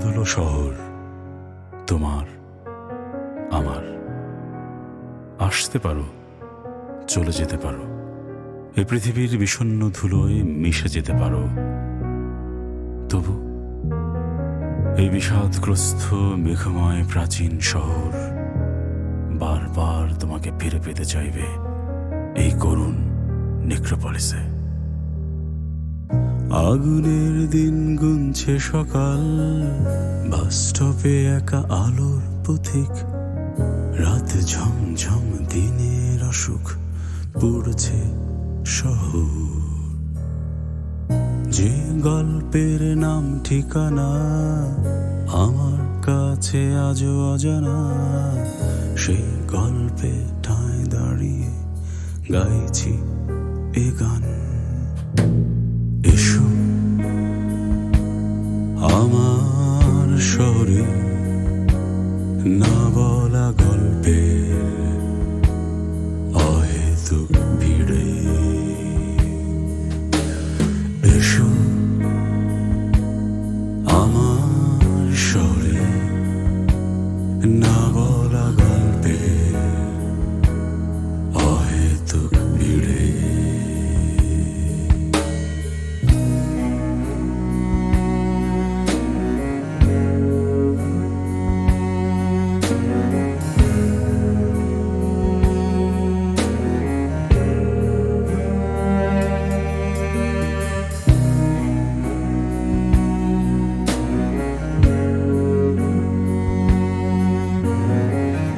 হলো শহর, তোমার আমার। আসতে পারো, চলে যেতে পারো, এই পৃথিবীর বিষণ্ণ ধুলোয় মিশে যেতে পারো। তবু এই বিষাদগ্রস্ত মেঘময় প্রাচীন শহর বারবার তোমাকে ফিরে পেতে চাইবে এই করুণ নেক্রোপলিসে। আগুনের দিন গুনছে সকাল, বাস স্টপে একা আলোর পথিক। রাত ঝমঝম, দিনের অসুখ পড়ছে শহর। যে গল্পের নাম ঠিকানা আমার কাছে আজও অজানা, সেই গল্পে ঠাঁই দাঁড়িয়ে গাইছি এ গান।